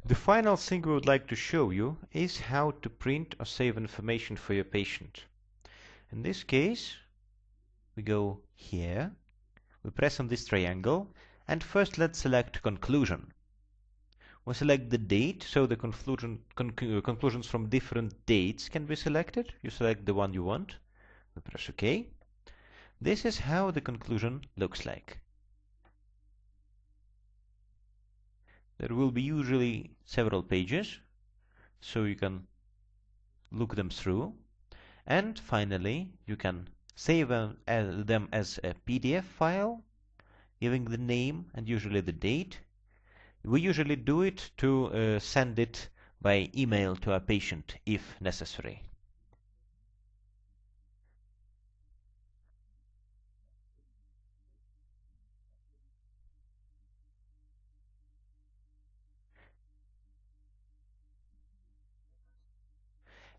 The final thing we would like to show you is how to print or save information for your patient. In this case, we go here, we press on this triangle, and first let's select conclusion. We select the date, so the conclusions from different dates can be selected. You select the one you want, we press OK. This is how the conclusion looks like. There will be usually several pages, so you can look them through. And finally, you can save them as a PDF file, giving the name and usually the date. We usually do it to send it by email to a patient if necessary.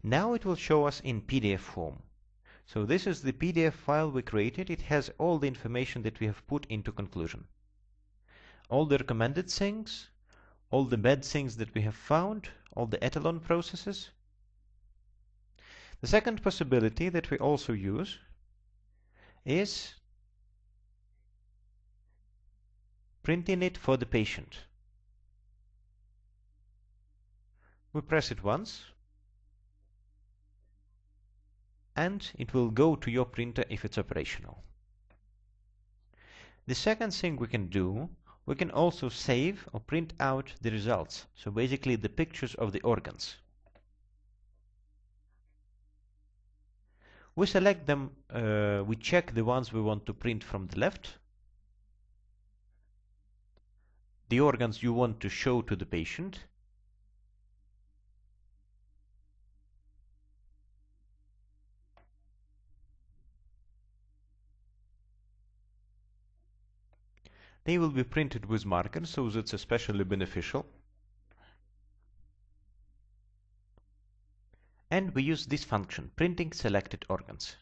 Now it will show us in PDF form. So this is the PDF file we created. It has all the information that we have put into conclusion. All the recommended things, all the bad things that we have found, all the etalon processes. The second possibility that we also use is printing it for the patient. We press it once, and it will go to your printer if it's operational. The second thing we can do, we can also save or print out the results, so basically the pictures of the organs. We select them, we check the ones we want to print from the left, the organs you want to show to the patient, they will be printed with markers, so that's especially beneficial. And we use this function, printing selected organs.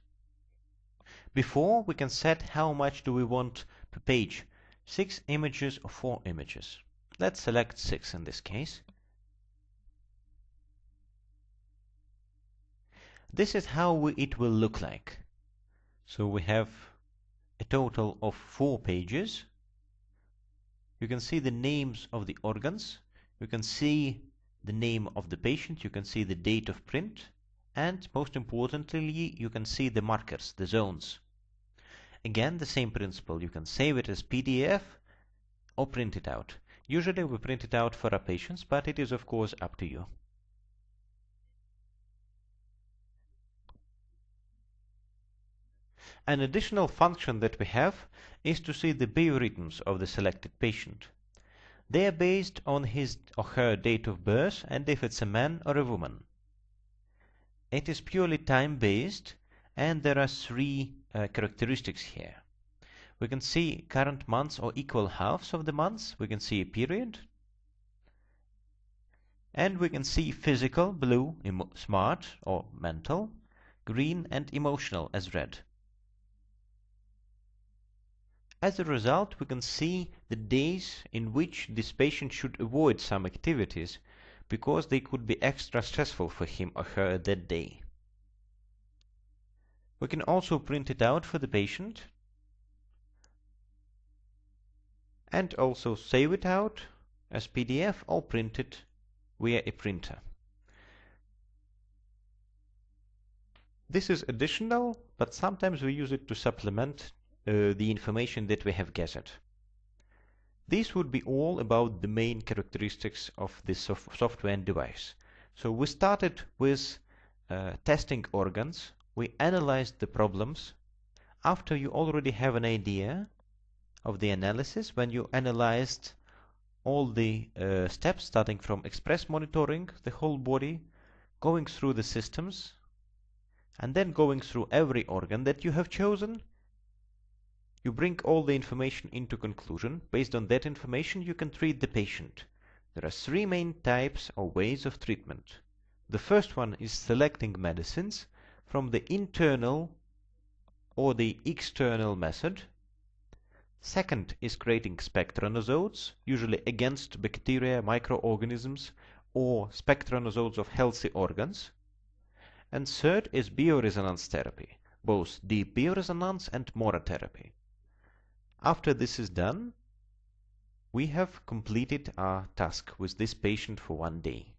Before, we can set how much do we want per page, 6 images or 4 images. Let's select 6 in this case. This is how it will look like. So we have a total of 4 pages. You can see the names of the organs. You can see the name of the patient. You can see the date of print. And most importantly, you can see the markers, the zones. Again, the same principle. You can save it as PDF or print it out. Usually we print it out for our patients, but it is of course up to you. An additional function that we have is to see the biorhythms of the selected patient. They are based on his or her date of birth and if it's a man or a woman. It is purely time-based, and there are 3 characteristics here. We can see current months or equal halves of the months. We can see a period. And we can see physical, blue, smart or mental, green and emotional as red. As a result, we can see the days in which this patient should avoid some activities because they could be extra stressful for him or her that day. We can also print it out for the patient and also save it out as PDF or print it via a printer. This is additional, but sometimes we use it to supplement the information that we have gathered. This would be all about the main characteristics of this software and device. So we started with testing organs. We analyzed the problems. After you already have an idea of the analysis, when you analyzed all the steps starting from express monitoring, the whole body, going through the systems, and then going through every organ that you have chosen, you bring all the information into conclusion. Based on that information, you can treat the patient. There are 3 main types or ways of treatment. The first one is selecting medicines from the internal or the external method. Second is creating spectronozodes, usually against bacteria, microorganisms, or spectronozodes of healthy organs. And third is bioresonance therapy, both deep bioresonance and monotherapy. After this is done, we have completed our task with this patient for 1 day.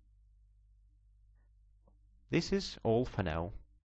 This is all for now.